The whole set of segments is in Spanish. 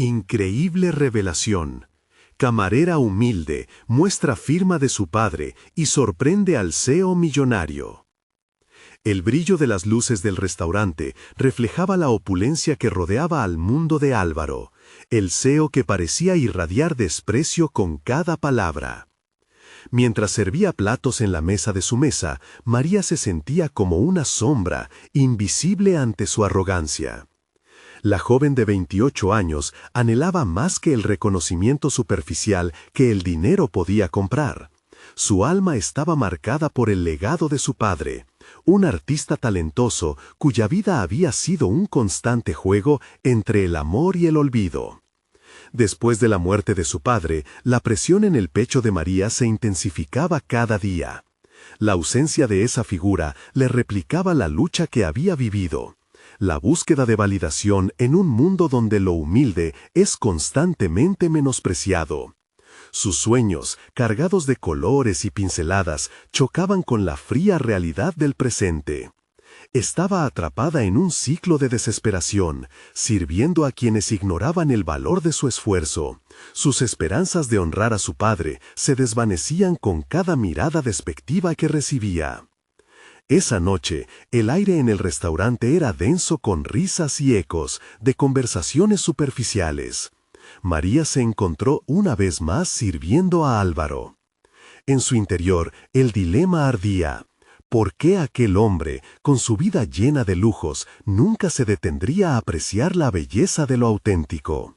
Increíble revelación. Camarera humilde, muestra firma de su padre y sorprende al CEO millonario. El brillo de las luces del restaurante reflejaba la opulencia que rodeaba al mundo de Álvaro, el CEO que parecía irradiar desprecio con cada palabra. Mientras servía platos en la mesa de su mesa, María se sentía como una sombra, invisible ante su arrogancia. La joven de 28 años anhelaba más que el reconocimiento superficial que el dinero podía comprar. Su alma estaba marcada por el legado de su padre, un artista talentoso cuya vida había sido un constante juego entre el amor y el olvido. Después de la muerte de su padre, la presión en el pecho de María se intensificaba cada día. La ausencia de esa figura le replicaba la lucha que había vivido. La búsqueda de validación en un mundo donde lo humilde es constantemente menospreciado. Sus sueños, cargados de colores y pinceladas, chocaban con la fría realidad del presente. Estaba atrapada en un ciclo de desesperación, sirviendo a quienes ignoraban el valor de su esfuerzo. Sus esperanzas de honrar a su padre se desvanecían con cada mirada despectiva que recibía. Esa noche, el aire en el restaurante era denso con risas y ecos de conversaciones superficiales. María se encontró una vez más sirviendo a Álvaro. En su interior, el dilema ardía. ¿Por qué aquel hombre, con su vida llena de lujos, nunca se detendría a apreciar la belleza de lo auténtico?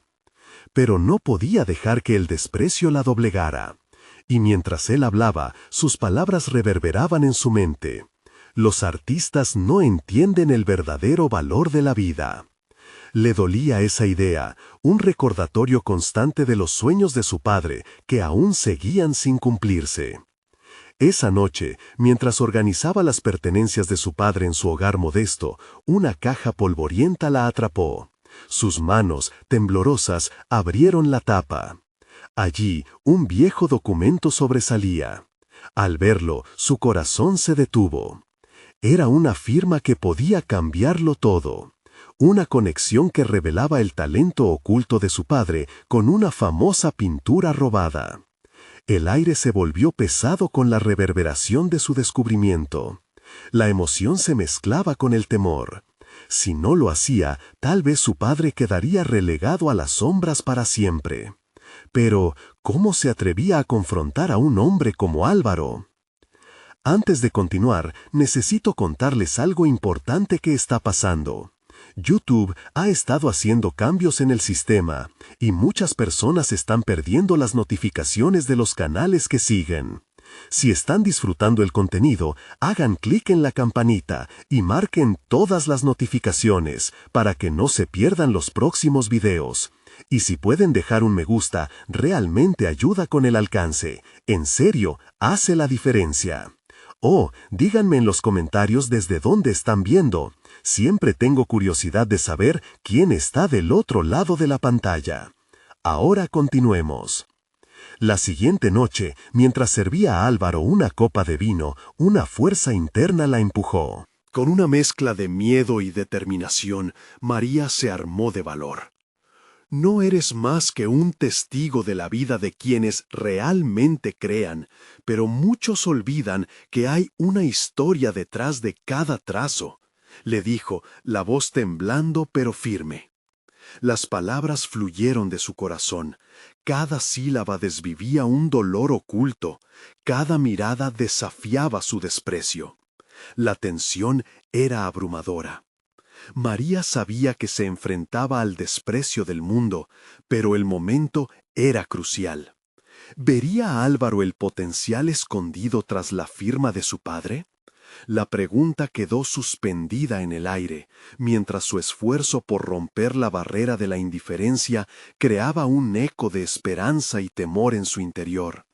Pero no podía dejar que el desprecio la doblegara. Y mientras él hablaba, sus palabras reverberaban en su mente. Los artistas no entienden el verdadero valor de la vida. Le dolía esa idea, un recordatorio constante de los sueños de su padre que aún seguían sin cumplirse. Esa noche, mientras organizaba las pertenencias de su padre en su hogar modesto, una caja polvorienta la atrapó. Sus manos, temblorosas, abrieron la tapa. Allí, un viejo documento sobresalía. Al verlo, su corazón se detuvo. Era una firma que podía cambiarlo todo. Una conexión que revelaba el talento oculto de su padre con una famosa pintura robada. El aire se volvió pesado con la reverberación de su descubrimiento. La emoción se mezclaba con el temor. Si no lo hacía, tal vez su padre quedaría relegado a las sombras para siempre. Pero, ¿cómo se atrevía a confrontar a un hombre como Álvaro? Antes de continuar, necesito contarles algo importante que está pasando. YouTube ha estado haciendo cambios en el sistema, y muchas personas están perdiendo las notificaciones de los canales que siguen. Si están disfrutando el contenido, hagan clic en la campanita y marquen todas las notificaciones para que no se pierdan los próximos videos. Y si pueden dejar un me gusta, realmente ayuda con el alcance. En serio, hace la diferencia. Oh, díganme en los comentarios desde dónde están viendo. Siempre tengo curiosidad de saber quién está del otro lado de la pantalla. Ahora continuemos. La siguiente noche, mientras servía a Álvaro una copa de vino, una fuerza interna la empujó. Con una mezcla de miedo y determinación, María se armó de valor. No eres más que un testigo de la vida de quienes realmente crean, pero muchos olvidan que hay una historia detrás de cada trazo, le dijo, la voz temblando pero firme. Las palabras fluyeron de su corazón, cada sílaba desvivía un dolor oculto, cada mirada desafiaba su desprecio. La tensión era abrumadora. María sabía que se enfrentaba al desprecio del mundo, pero el momento era crucial. ¿Vería a Álvaro el potencial escondido tras la firma de su padre? La pregunta quedó suspendida en el aire, mientras su esfuerzo por romper la barrera de la indiferencia creaba un eco de esperanza y temor en su interior.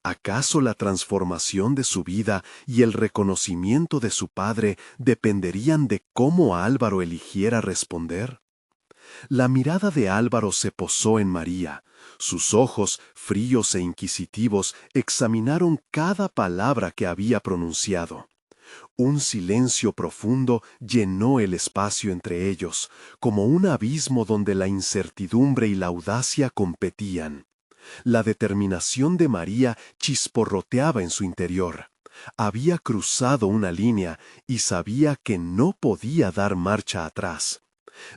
¿Acaso la transformación de su vida y el reconocimiento de su padre dependerían de cómo Álvaro eligiera responder? La mirada de Álvaro se posó en María. Sus ojos, fríos e inquisitivos, examinaron cada palabra que había pronunciado. Un silencio profundo llenó el espacio entre ellos, como un abismo donde la incertidumbre y la audacia competían. La determinación de María chisporroteaba en su interior. Había cruzado una línea y sabía que no podía dar marcha atrás.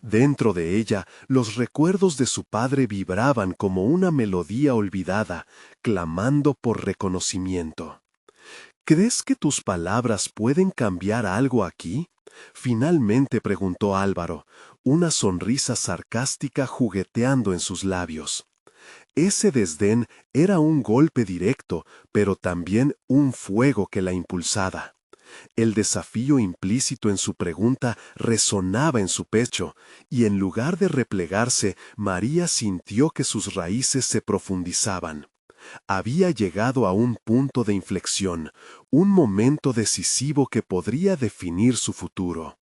Dentro de ella, los recuerdos de su padre vibraban como una melodía olvidada, clamando por reconocimiento. ¿Crees que tus palabras pueden cambiar algo aquí? Finalmente preguntó Álvaro, una sonrisa sarcástica jugueteando en sus labios. Ese desdén era un golpe directo, pero también un fuego que la impulsaba. El desafío implícito en su pregunta resonaba en su pecho, y en lugar de replegarse, María sintió que sus raíces se profundizaban. Había llegado a un punto de inflexión, un momento decisivo que podría definir su futuro.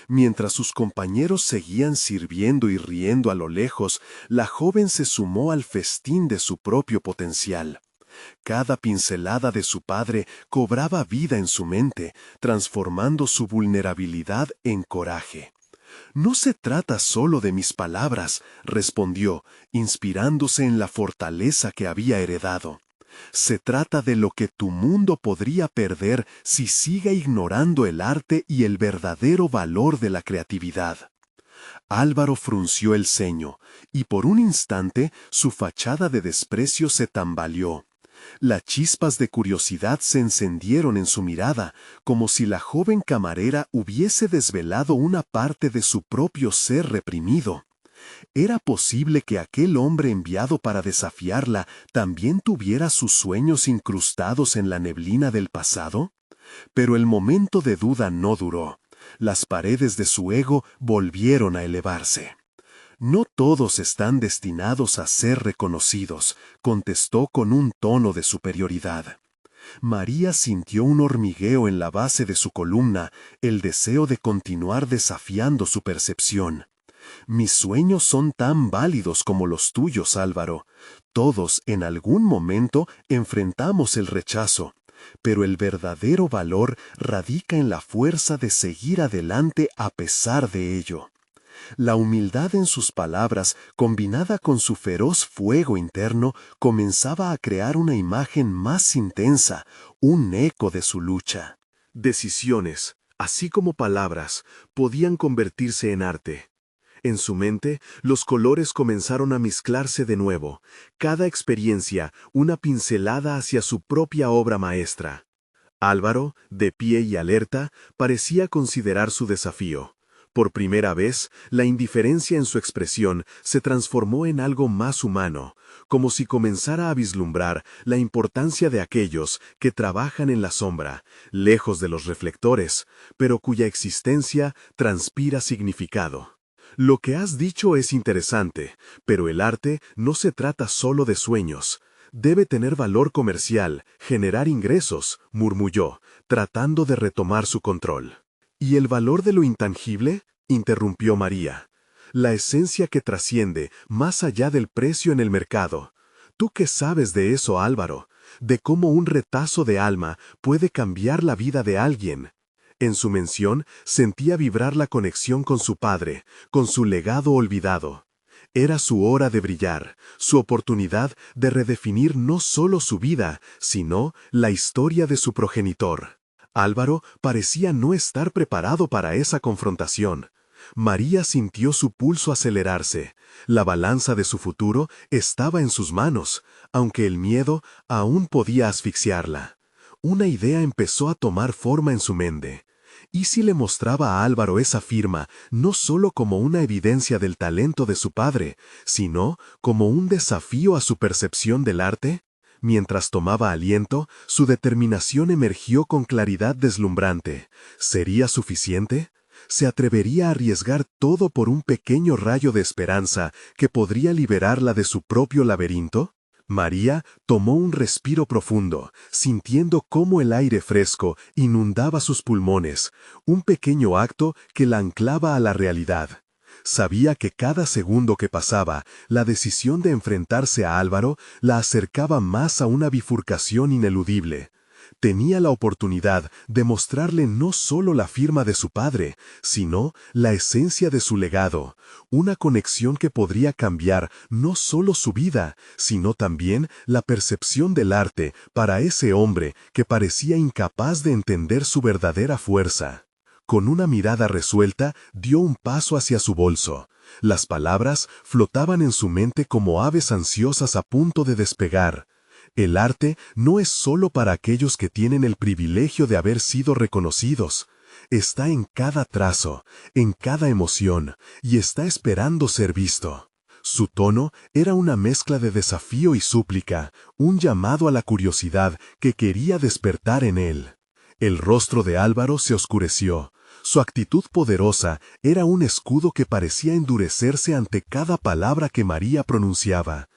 Mientras sus compañeros seguían sirviendo y riendo a lo lejos, la joven se sumó al festín de su propio potencial. Cada pincelada de su padre cobraba vida en su mente, transformando su vulnerabilidad en coraje. «No se trata solo de mis palabras», respondió, inspirándose en la fortaleza que había heredado. «Se trata de lo que tu mundo podría perder si sigue ignorando el arte y el verdadero valor de la creatividad». Álvaro frunció el ceño, y por un instante su fachada de desprecio se tambaleó. Las chispas de curiosidad se encendieron en su mirada, como si la joven camarera hubiese desvelado una parte de su propio ser reprimido. ¿Era posible que aquel hombre enviado para desafiarla también tuviera sus sueños incrustados en la neblina del pasado? Pero el momento de duda no duró. Las paredes de su ego volvieron a elevarse. «No todos están destinados a ser reconocidos», contestó con un tono de superioridad. María sintió un hormigueo en la base de su columna, el deseo de continuar desafiando su percepción. «Mis sueños son tan válidos como los tuyos, Álvaro. Todos, en algún momento, enfrentamos el rechazo. Pero el verdadero valor radica en la fuerza de seguir adelante a pesar de ello». La humildad en sus palabras, combinada con su feroz fuego interno, comenzaba a crear una imagen más intensa, un eco de su lucha. Decisiones, así como palabras, podían convertirse en arte. En su mente, los colores comenzaron a mezclarse de nuevo, cada experiencia una pincelada hacia su propia obra maestra. Álvaro, de pie y alerta, parecía considerar su desafío. Por primera vez, la indiferencia en su expresión se transformó en algo más humano, como si comenzara a vislumbrar la importancia de aquellos que trabajan en la sombra, lejos de los reflectores, pero cuya existencia transpira significado. «Lo que has dicho es interesante, pero el arte no se trata solo de sueños. Debe tener valor comercial, generar ingresos», murmulló, tratando de retomar su control. «¿Y el valor de lo intangible?», interrumpió María. «La esencia que trasciende más allá del precio en el mercado. ¿Tú qué sabes de eso, Álvaro? De cómo un retazo de alma puede cambiar la vida de alguien». En su mención sentía vibrar la conexión con su padre, con su legado olvidado. Era su hora de brillar, su oportunidad de redefinir no solo su vida, sino la historia de su progenitor. Álvaro parecía no estar preparado para esa confrontación. María sintió su pulso acelerarse. La balanza de su futuro estaba en sus manos, aunque el miedo aún podía asfixiarla. Una idea empezó a tomar forma en su mente. ¿Y si le mostraba a Álvaro esa firma no solo como una evidencia del talento de su padre, sino como un desafío a su percepción del arte? Mientras tomaba aliento, su determinación emergió con claridad deslumbrante. ¿Sería suficiente? ¿Se atrevería a arriesgar todo por un pequeño rayo de esperanza que podría liberarla de su propio laberinto? María tomó un respiro profundo, sintiendo cómo el aire fresco inundaba sus pulmones, un pequeño acto que la anclaba a la realidad. Sabía que cada segundo que pasaba, la decisión de enfrentarse a Álvaro la acercaba más a una bifurcación ineludible. Tenía la oportunidad de mostrarle no solo la firma de su padre, sino la esencia de su legado, una conexión que podría cambiar no solo su vida, sino también la percepción del arte para ese hombre que parecía incapaz de entender su verdadera fuerza. Con una mirada resuelta, dio un paso hacia su bolso. Las palabras flotaban en su mente como aves ansiosas a punto de despegar. El arte no es solo para aquellos que tienen el privilegio de haber sido reconocidos. Está en cada trazo, en cada emoción, y está esperando ser visto. Su tono era una mezcla de desafío y súplica, un llamado a la curiosidad que quería despertar en él. El rostro de Álvaro se oscureció. Su actitud poderosa era un escudo que parecía endurecerse ante cada palabra que María pronunciaba.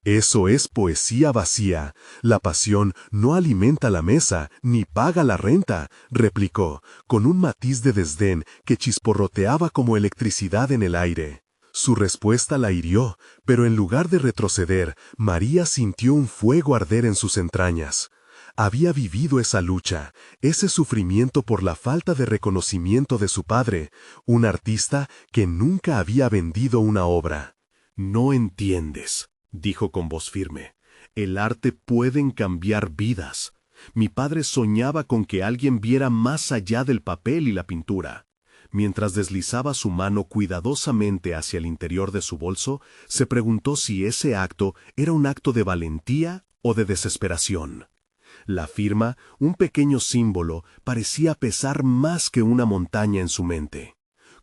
Eso es poesía vacía. La pasión no alimenta la mesa, ni paga la renta, replicó, con un matiz de desdén que chisporroteaba como electricidad en el aire. Su respuesta la hirió, pero en lugar de retroceder, María sintió un fuego arder en sus entrañas. Había vivido esa lucha, ese sufrimiento por la falta de reconocimiento de su padre, un artista que nunca había vendido una obra. No entiendes, dijo con voz firme. El arte puede cambiar vidas. Mi padre soñaba con que alguien viera más allá del papel y la pintura. Mientras deslizaba su mano cuidadosamente hacia el interior de su bolso, se preguntó si ese acto era un acto de valentía o de desesperación. La firma, un pequeño símbolo, parecía pesar más que una montaña en su mente.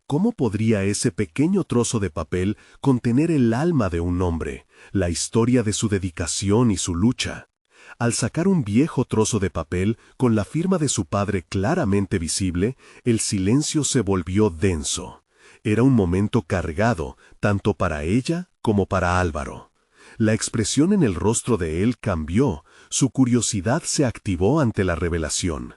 ¿Cómo podría ese pequeño trozo de papel contener el alma de un hombre, la historia de su dedicación y su lucha? Al sacar un viejo trozo de papel con la firma de su padre claramente visible, el silencio se volvió denso. Era un momento cargado, tanto para ella como para Álvaro. La expresión en el rostro de él cambió, su curiosidad se activó ante la revelación.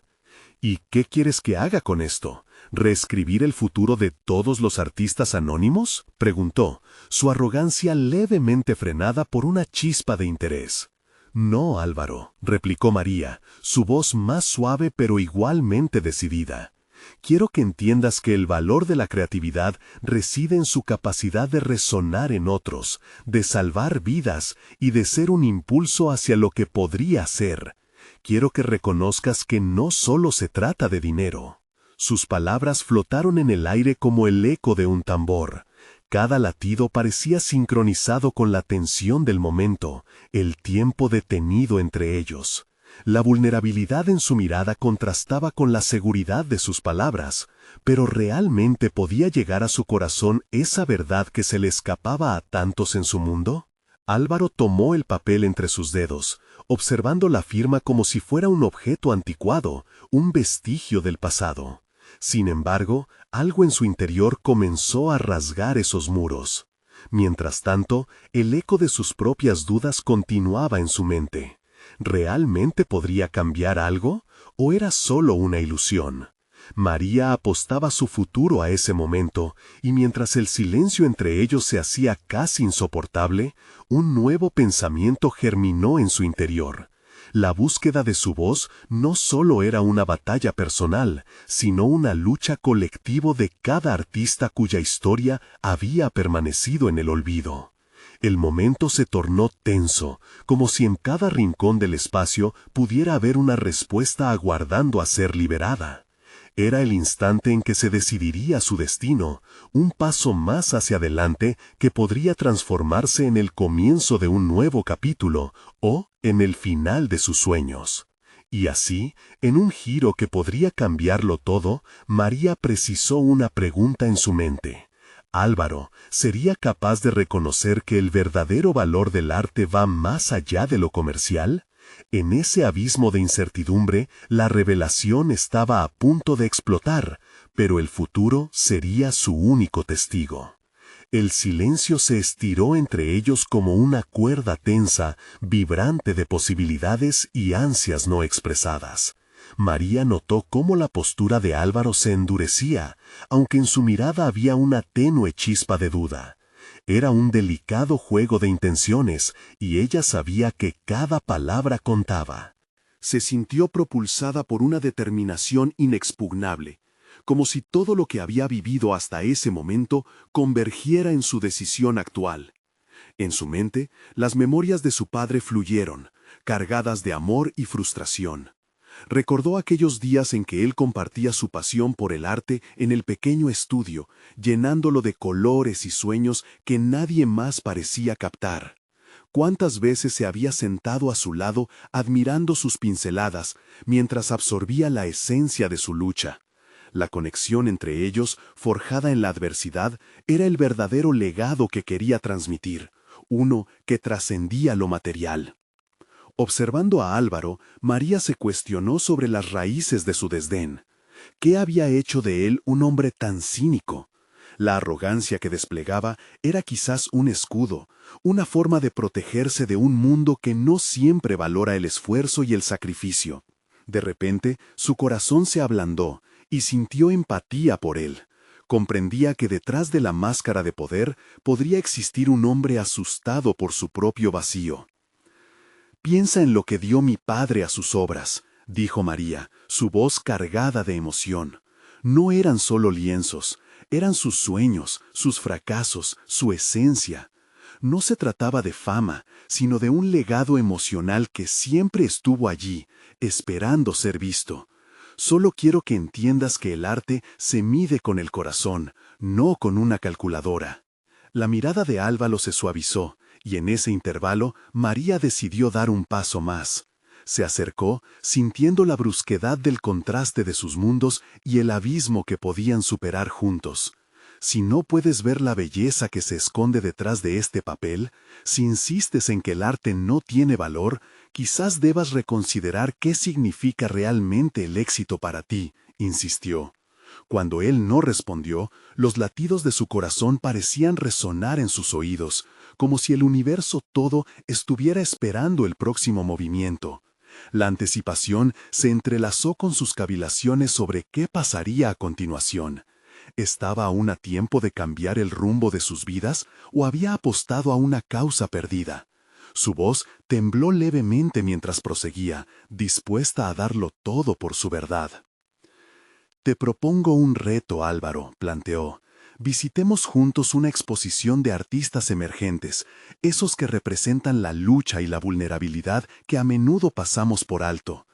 ¿Y qué quieres que haga con esto? ¿Reescribir el futuro de todos los artistas anónimos?, preguntó, su arrogancia levemente frenada por una chispa de interés. No, Álvaro, replicó María, su voz más suave pero igualmente decidida. Quiero que entiendas que el valor de la creatividad reside en su capacidad de resonar en otros, de salvar vidas y de ser un impulso hacia lo que podría ser. Quiero que reconozcas que no solo se trata de dinero. Sus palabras flotaron en el aire como el eco de un tambor. Cada latido parecía sincronizado con la tensión del momento, el tiempo detenido entre ellos. La vulnerabilidad en su mirada contrastaba con la seguridad de sus palabras, pero ¿realmente podía llegar a su corazón esa verdad que se le escapaba a tantos en su mundo? Álvaro tomó el papel entre sus dedos, observando la firma como si fuera un objeto anticuado, un vestigio del pasado. Sin embargo, algo en su interior comenzó a rasgar esos muros. Mientras tanto, el eco de sus propias dudas continuaba en su mente. ¿Realmente podría cambiar algo? ¿O era solo una ilusión? María apostaba su futuro a ese momento, y mientras el silencio entre ellos se hacía casi insoportable, un nuevo pensamiento germinó en su interior. La búsqueda de su voz no solo era una batalla personal, sino una lucha colectiva de cada artista cuya historia había permanecido en el olvido. El momento se tornó tenso, como si en cada rincón del espacio pudiera haber una respuesta aguardando a ser liberada. Era el instante en que se decidiría su destino, un paso más hacia adelante que podría transformarse en el comienzo de un nuevo capítulo o en el final de sus sueños. Y así, en un giro que podría cambiarlo todo, María precisó una pregunta en su mente. Álvaro, ¿sería capaz de reconocer que el verdadero valor del arte va más allá de lo comercial? En ese abismo de incertidumbre, la revelación estaba a punto de explotar, pero el futuro sería su único testigo. El silencio se estiró entre ellos como una cuerda tensa, vibrante de posibilidades y ansias no expresadas. María notó cómo la postura de Álvaro se endurecía, aunque en su mirada había una tenue chispa de duda. Era un delicado juego de intenciones, y ella sabía que cada palabra contaba. Se sintió propulsada por una determinación inexpugnable, como si todo lo que había vivido hasta ese momento convergiera en su decisión actual. En su mente, las memorias de su padre fluyeron, cargadas de amor y frustración. Recordó aquellos días en que él compartía su pasión por el arte en el pequeño estudio, llenándolo de colores y sueños que nadie más parecía captar. ¿Cuántas veces se había sentado a su lado admirando sus pinceladas mientras absorbía la esencia de su lucha? La conexión entre ellos, forjada en la adversidad, era el verdadero legado que quería transmitir, uno que trascendía lo material. Observando a Álvaro, María se cuestionó sobre las raíces de su desdén. ¿Qué había hecho de él un hombre tan cínico? La arrogancia que desplegaba era quizás un escudo, una forma de protegerse de un mundo que no siempre valora el esfuerzo y el sacrificio. De repente, su corazón se ablandó y sintió empatía por él. Comprendía que detrás de la máscara de poder podría existir un hombre asustado por su propio vacío. «Piensa en lo que dio mi padre a sus obras», dijo María, su voz cargada de emoción. No eran solo lienzos, eran sus sueños, sus fracasos, su esencia. No se trataba de fama, sino de un legado emocional que siempre estuvo allí, esperando ser visto. Solo quiero que entiendas que el arte se mide con el corazón, no con una calculadora. La mirada de Álvaro se suavizó, y en ese intervalo María decidió dar un paso más. Se acercó, sintiendo la brusquedad del contraste de sus mundos y el abismo que podían superar juntos. Si no puedes ver la belleza que se esconde detrás de este papel, si insistes en que el arte no tiene valor, quizás debas reconsiderar qué significa realmente el éxito para ti, insistió. Cuando él no respondió, los latidos de su corazón parecían resonar en sus oídos, como si el universo todo estuviera esperando el próximo movimiento. La anticipación se entrelazó con sus cavilaciones sobre qué pasaría a continuación. ¿Estaba aún a tiempo de cambiar el rumbo de sus vidas o había apostado a una causa perdida? Su voz tembló levemente mientras proseguía, dispuesta a darlo todo por su verdad. «Te propongo un reto, Álvaro», planteó. «Visitemos juntos una exposición de artistas emergentes, esos que representan la lucha y la vulnerabilidad que a menudo pasamos por alto.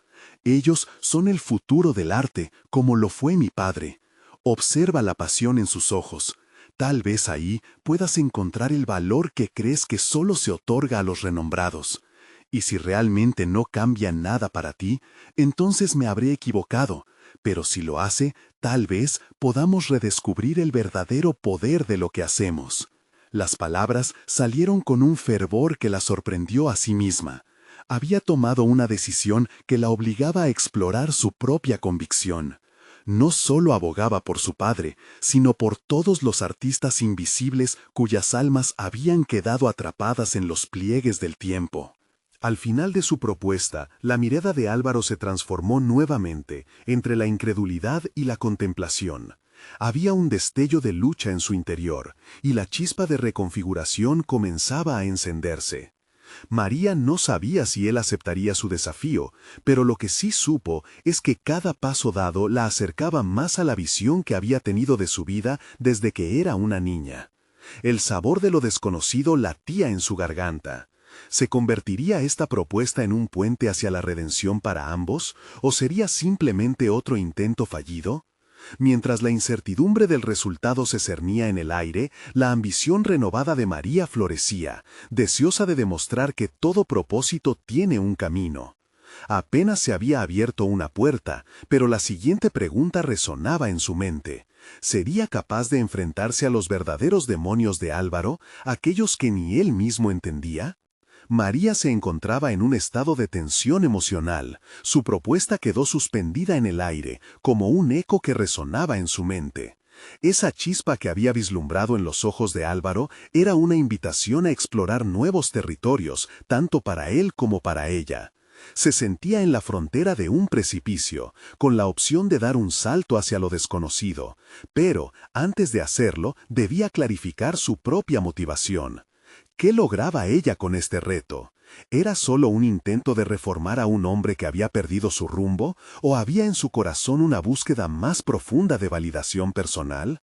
Ellos son el futuro del arte, como lo fue mi padre. Observa la pasión en sus ojos. Tal vez ahí puedas encontrar el valor que crees que solo se otorga a los renombrados. Y si realmente no cambia nada para ti, entonces me habré equivocado. Pero si lo hace, tal vez podamos redescubrir el verdadero poder de lo que hacemos». Las palabras salieron con un fervor que la sorprendió a sí misma. Había tomado una decisión que la obligaba a explorar su propia convicción. No solo abogaba por su padre, sino por todos los artistas invisibles cuyas almas habían quedado atrapadas en los pliegues del tiempo. Al final de su propuesta, la mirada de Álvaro se transformó nuevamente entre la incredulidad y la contemplación. Había un destello de lucha en su interior, y la chispa de reconfiguración comenzaba a encenderse. María no sabía si él aceptaría su desafío, pero lo que sí supo es que cada paso dado la acercaba más a la visión que había tenido de su vida desde que era una niña. El sabor de lo desconocido latía en su garganta. ¿Se convertiría esta propuesta en un puente hacia la redención para ambos, o sería simplemente otro intento fallido? Mientras la incertidumbre del resultado se cernía en el aire, la ambición renovada de María florecía, deseosa de demostrar que todo propósito tiene un camino. Apenas se había abierto una puerta, pero la siguiente pregunta resonaba en su mente. ¿Sería capaz de enfrentarse a los verdaderos demonios de Álvaro, aquellos que ni él mismo entendía? María se encontraba en un estado de tensión emocional. Su propuesta quedó suspendida en el aire, como un eco que resonaba en su mente. Esa chispa que había vislumbrado en los ojos de Álvaro era una invitación a explorar nuevos territorios, tanto para él como para ella. Se sentía en la frontera de un precipicio, con la opción de dar un salto hacia lo desconocido, pero, antes de hacerlo, debía clarificar su propia motivación. ¿Qué lograba ella con este reto? ¿Era solo un intento de reformar a un hombre que había perdido su rumbo, o había en su corazón una búsqueda más profunda de validación personal?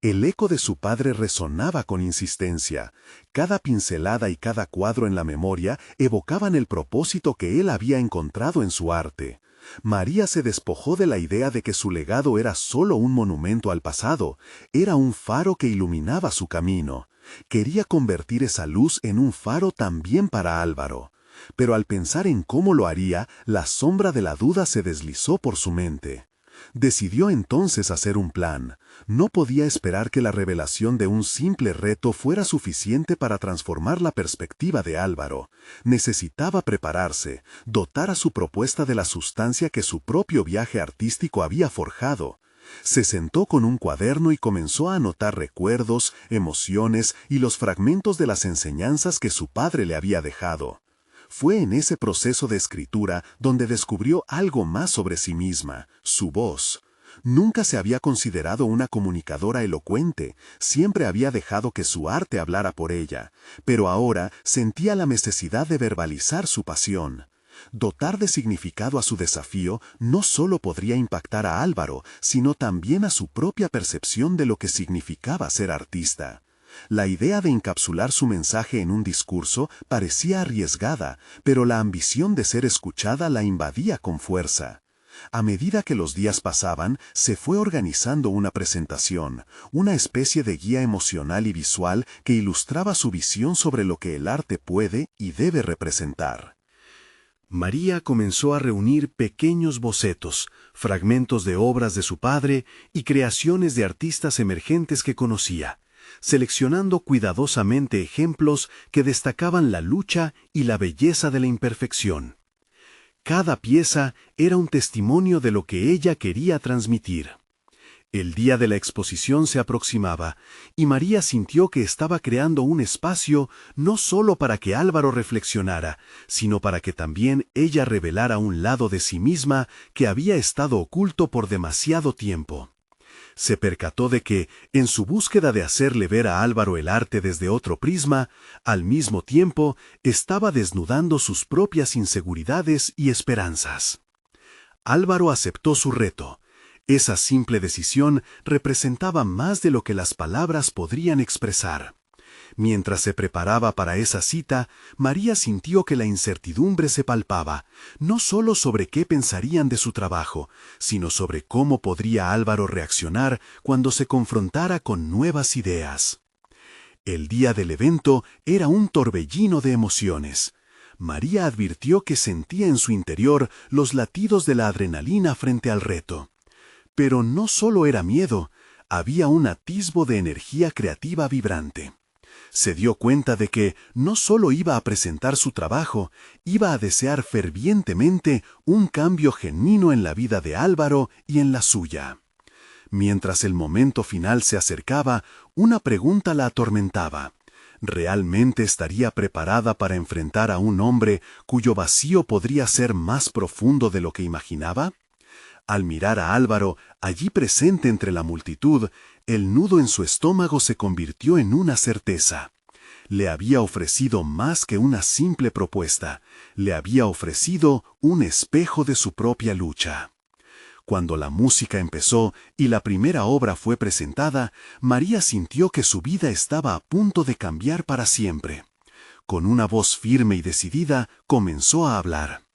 El eco de su padre resonaba con insistencia. Cada pincelada y cada cuadro en la memoria evocaban el propósito que él había encontrado en su arte. María se despojó de la idea de que su legado era solo un monumento al pasado, era un faro que iluminaba su camino. Quería convertir esa luz en un faro también para Álvaro. Pero al pensar en cómo lo haría, la sombra de la duda se deslizó por su mente. Decidió entonces hacer un plan. No podía esperar que la revelación de un simple reto fuera suficiente para transformar la perspectiva de Álvaro. Necesitaba prepararse, dotar a su propuesta de la sustancia que su propio viaje artístico había forjado. Se sentó con un cuaderno y comenzó a anotar recuerdos, emociones y los fragmentos de las enseñanzas que su padre le había dejado. Fue en ese proceso de escritura donde descubrió algo más sobre sí misma, su voz. Nunca se había considerado una comunicadora elocuente, siempre había dejado que su arte hablara por ella, pero ahora sentía la necesidad de verbalizar su pasión. Dotar de significado a su desafío no solo podría impactar a Álvaro, sino también a su propia percepción de lo que significaba ser artista. La idea de encapsular su mensaje en un discurso parecía arriesgada, pero la ambición de ser escuchada la invadía con fuerza. A medida que los días pasaban, se fue organizando una presentación, una especie de guía emocional y visual que ilustraba su visión sobre lo que el arte puede y debe representar. María comenzó a reunir pequeños bocetos, fragmentos de obras de su padre y creaciones de artistas emergentes que conocía, seleccionando cuidadosamente ejemplos que destacaban la lucha y la belleza de la imperfección. Cada pieza era un testimonio de lo que ella quería transmitir. El día de la exposición se aproximaba, y María sintió que estaba creando un espacio no solo para que Álvaro reflexionara, sino para que también ella revelara un lado de sí misma que había estado oculto por demasiado tiempo. Se percató de que, en su búsqueda de hacerle ver a Álvaro el arte desde otro prisma, al mismo tiempo estaba desnudando sus propias inseguridades y esperanzas. Álvaro aceptó su reto. Esa simple decisión representaba más de lo que las palabras podrían expresar. Mientras se preparaba para esa cita, María sintió que la incertidumbre se palpaba, no solo sobre qué pensarían de su trabajo, sino sobre cómo podría Álvaro reaccionar cuando se confrontara con nuevas ideas. El día del evento era un torbellino de emociones. María advirtió que sentía en su interior los latidos de la adrenalina frente al reto. Pero no solo era miedo, había un atisbo de energía creativa vibrante. Se dio cuenta de que no solo iba a presentar su trabajo, iba a desear fervientemente un cambio genuino en la vida de Álvaro y en la suya. Mientras el momento final se acercaba, una pregunta la atormentaba. ¿Realmente estaría preparada para enfrentar a un hombre cuyo vacío podría ser más profundo de lo que imaginaba? Al mirar a Álvaro, allí presente entre la multitud, el nudo en su estómago se convirtió en una certeza. Le había ofrecido más que una simple propuesta, le había ofrecido un espejo de su propia lucha. Cuando la música empezó y la primera obra fue presentada, María sintió que su vida estaba a punto de cambiar para siempre. Con una voz firme y decidida, comenzó a hablar.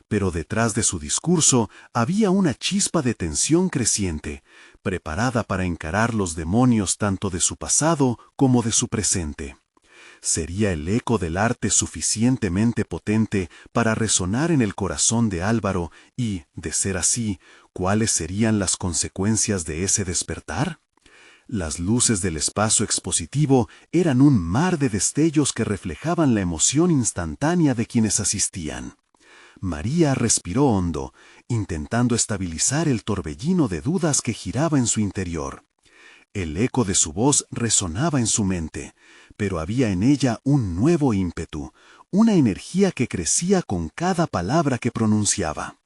Pero detrás de su discurso había una chispa de tensión creciente, preparada para encarar los demonios tanto de su pasado como de su presente. ¿Sería el eco del arte suficientemente potente para resonar en el corazón de Álvaro y, de ser así, cuáles serían las consecuencias de ese despertar? Las luces del espacio expositivo eran un mar de destellos que reflejaban la emoción instantánea de quienes asistían. María respiró hondo, intentando estabilizar el torbellino de dudas que giraba en su interior. El eco de su voz resonaba en su mente, pero había en ella un nuevo ímpetu, una energía que crecía con cada palabra que pronunciaba.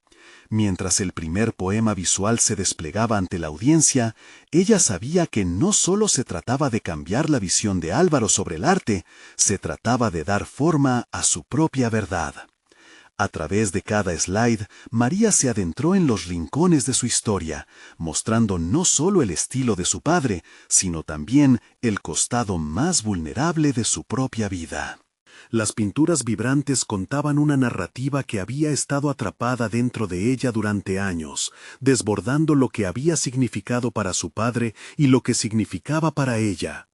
Mientras el primer poema visual se desplegaba ante la audiencia, ella sabía que no solo se trataba de cambiar la visión de Álvaro sobre el arte, se trataba de dar forma a su propia verdad. A través de cada slide, María se adentró en los rincones de su historia, mostrando no solo el estilo de su padre, sino también el costado más vulnerable de su propia vida. Las pinturas vibrantes contaban una narrativa que había estado atrapada dentro de ella durante años, desbordando lo que había significado para su padre y lo que significaba para ella.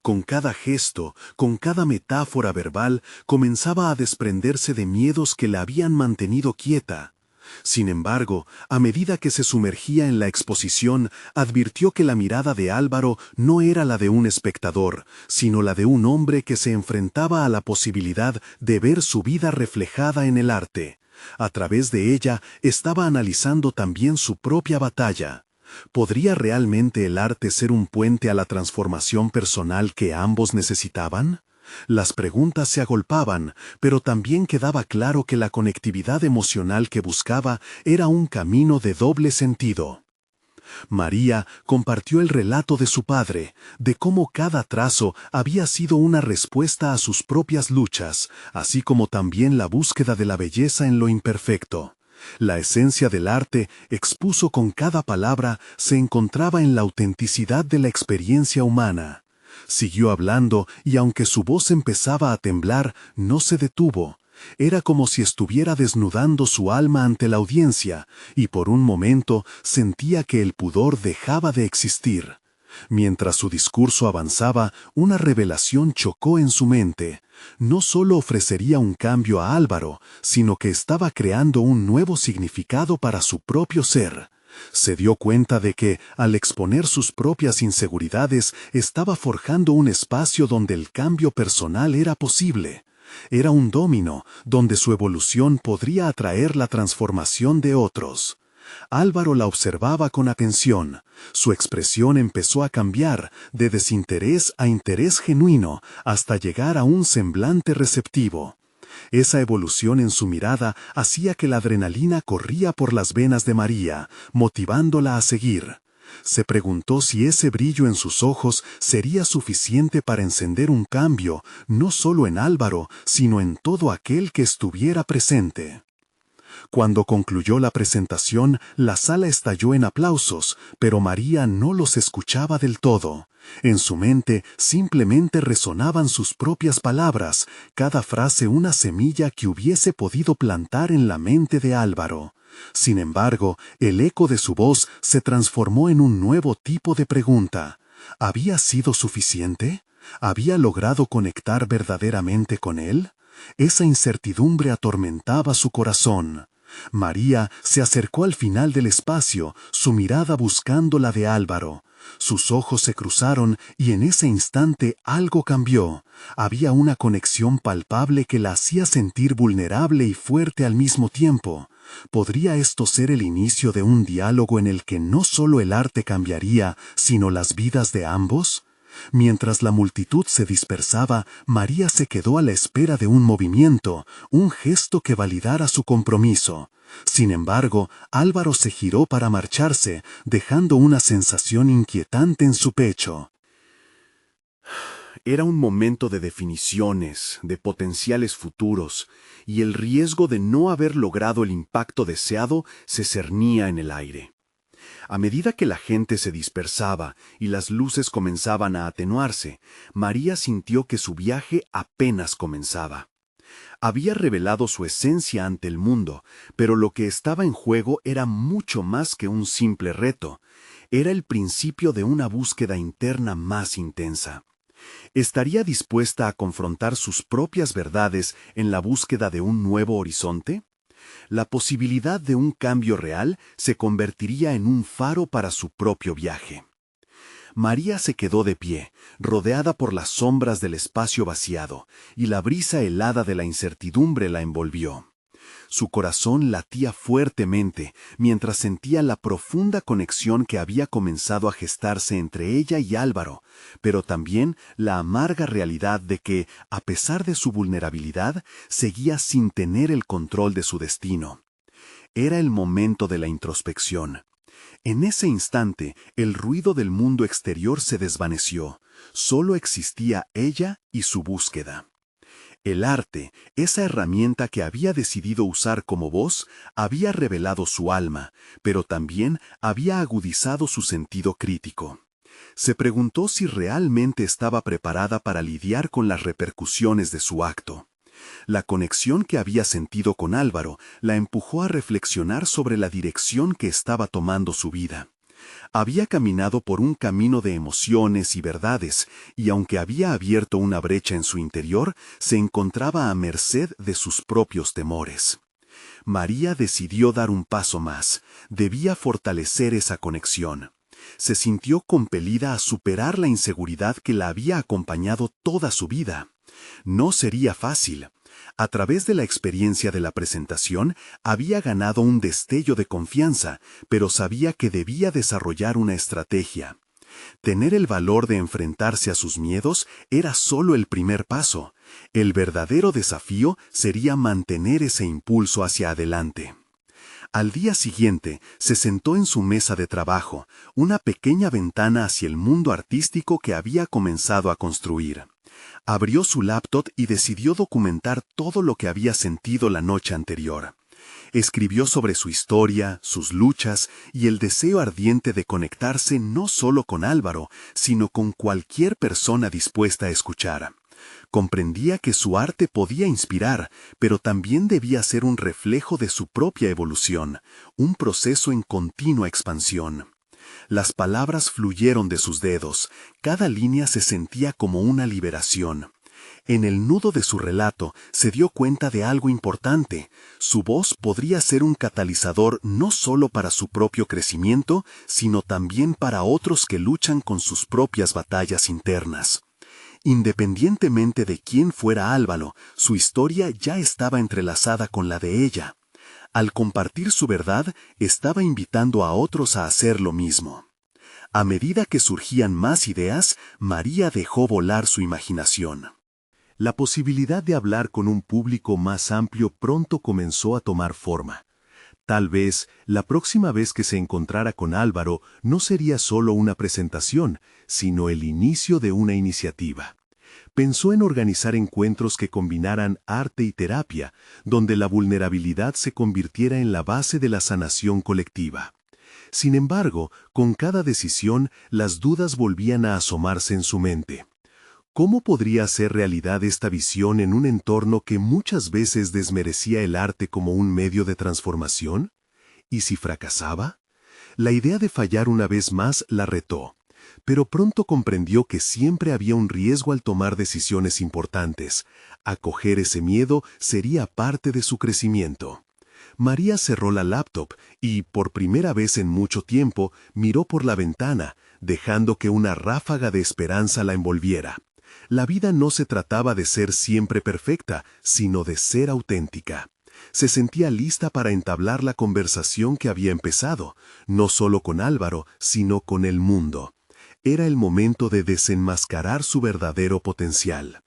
Con cada gesto, con cada metáfora verbal, comenzaba a desprenderse de miedos que la habían mantenido quieta. Sin embargo, a medida que se sumergía en la exposición, advirtió que la mirada de Álvaro no era la de un espectador, sino la de un hombre que se enfrentaba a la posibilidad de ver su vida reflejada en el arte. A través de ella estaba analizando también su propia batalla. ¿Podría realmente el arte ser un puente a la transformación personal que ambos necesitaban? Las preguntas se agolpaban, pero también quedaba claro que la conectividad emocional que buscaba era un camino de doble sentido. María compartió el relato de su padre, de cómo cada trazo había sido una respuesta a sus propias luchas, así como también la búsqueda de la belleza en lo imperfecto. La esencia del arte, expuso con cada palabra, se encontraba en la autenticidad de la experiencia humana. Siguió hablando y aunque su voz empezaba a temblar, no se detuvo. Era como si estuviera desnudando su alma ante la audiencia, y por un momento sentía que el pudor dejaba de existir. Mientras su discurso avanzaba, una revelación chocó en su mente. No solo ofrecería un cambio a Álvaro, sino que estaba creando un nuevo significado para su propio ser. Se dio cuenta de que, al exponer sus propias inseguridades, estaba forjando un espacio donde el cambio personal era posible. Era un dominó, donde su evolución podría atraer la transformación de otros. Álvaro la observaba con atención. Su expresión empezó a cambiar, de desinterés a interés genuino, hasta llegar a un semblante receptivo. Esa evolución en su mirada hacía que la adrenalina corría por las venas de María, motivándola a seguir. Se preguntó si ese brillo en sus ojos sería suficiente para encender un cambio, no solo en Álvaro, sino en todo aquel que estuviera presente. Cuando concluyó la presentación, la sala estalló en aplausos, pero María no los escuchaba del todo. En su mente simplemente resonaban sus propias palabras, cada frase una semilla que hubiese podido plantar en la mente de Álvaro. Sin embargo, el eco de su voz se transformó en un nuevo tipo de pregunta. ¿Había sido suficiente? ¿Había logrado conectar verdaderamente con él? Esa incertidumbre atormentaba su corazón. María se acercó al final del espacio, su mirada buscando la de Álvaro. Sus ojos se cruzaron y en ese instante algo cambió. Había una conexión palpable que la hacía sentir vulnerable y fuerte al mismo tiempo. ¿Podría esto ser el inicio de un diálogo en el que no solo el arte cambiaría, sino las vidas de ambos? Mientras la multitud se dispersaba, María se quedó a la espera de un movimiento, un gesto que validara su compromiso. Sin embargo, Álvaro se giró para marcharse, dejando una sensación inquietante en su pecho. Era un momento de definiciones, de potenciales futuros, y el riesgo de no haber logrado el impacto deseado se cernía en el aire. A medida que la gente se dispersaba y las luces comenzaban a atenuarse, María sintió que su viaje apenas comenzaba. Había revelado su esencia ante el mundo, pero lo que estaba en juego era mucho más que un simple reto. Era el principio de una búsqueda interna más intensa. ¿Estaría dispuesta a confrontar sus propias verdades en la búsqueda de un nuevo horizonte? La posibilidad de un cambio real se convertiría en un faro para su propio viaje. María se quedó de pie, rodeada por las sombras del espacio vaciado, y la brisa helada de la incertidumbre la envolvió. Su corazón latía fuertemente mientras sentía la profunda conexión que había comenzado a gestarse entre ella y Álvaro, pero también la amarga realidad de que, a pesar de su vulnerabilidad, seguía sin tener el control de su destino. Era el momento de la introspección. En ese instante, el ruido del mundo exterior se desvaneció. Solo existía ella y su búsqueda. El arte, esa herramienta que había decidido usar como voz, había revelado su alma, pero también había agudizado su sentido crítico. Se preguntó si realmente estaba preparada para lidiar con las repercusiones de su acto. La conexión que había sentido con Álvaro la empujó a reflexionar sobre la dirección que estaba tomando su vida. Había caminado por un camino de emociones y verdades, y aunque había abierto una brecha en su interior, se encontraba a merced de sus propios temores. María decidió dar un paso más. Debía fortalecer esa conexión. Se sintió compelida a superar la inseguridad que la había acompañado toda su vida. No sería fácil. A través de la experiencia de la presentación, había ganado un destello de confianza, pero sabía que debía desarrollar una estrategia. Tener el valor de enfrentarse a sus miedos era solo el primer paso. El verdadero desafío sería mantener ese impulso hacia adelante. Al día siguiente, se sentó en su mesa de trabajo, una pequeña ventana hacia el mundo artístico que había comenzado a construir. Abrió su laptop y decidió documentar todo lo que había sentido la noche anterior. Escribió sobre su historia, sus luchas y el deseo ardiente de conectarse no solo con Álvaro, sino con cualquier persona dispuesta a escuchar. Comprendía que su arte podía inspirar, pero también debía ser un reflejo de su propia evolución, un proceso en continua expansión. Las palabras fluyeron de sus dedos, cada línea se sentía como una liberación. En el nudo de su relato se dio cuenta de algo importante. Su voz podría ser un catalizador no solo para su propio crecimiento, sino también para otros que luchan con sus propias batallas internas. Independientemente de quién fuera Álvaro, su historia ya estaba entrelazada con la de ella. Al compartir su verdad, estaba invitando a otros a hacer lo mismo. A medida que surgían más ideas, María dejó volar su imaginación. La posibilidad de hablar con un público más amplio pronto comenzó a tomar forma. Tal vez, la próxima vez que se encontrara con Álvaro no sería solo una presentación, sino el inicio de una iniciativa. Pensó en organizar encuentros que combinaran arte y terapia, donde la vulnerabilidad se convirtiera en la base de la sanación colectiva. Sin embargo, con cada decisión, las dudas volvían a asomarse en su mente. ¿Cómo podría hacer realidad esta visión en un entorno que muchas veces desmerecía el arte como un medio de transformación? ¿Y si fracasaba? La idea de fallar una vez más la retó, pero pronto comprendió que siempre había un riesgo al tomar decisiones importantes. Acoger ese miedo sería parte de su crecimiento. María cerró la laptop y, por primera vez en mucho tiempo, miró por la ventana, dejando que una ráfaga de esperanza la envolviera. La vida no se trataba de ser siempre perfecta, sino de ser auténtica. Se sentía lista para entablar la conversación que había empezado, no solo con Álvaro, sino con el mundo. Era el momento de desenmascarar su verdadero potencial.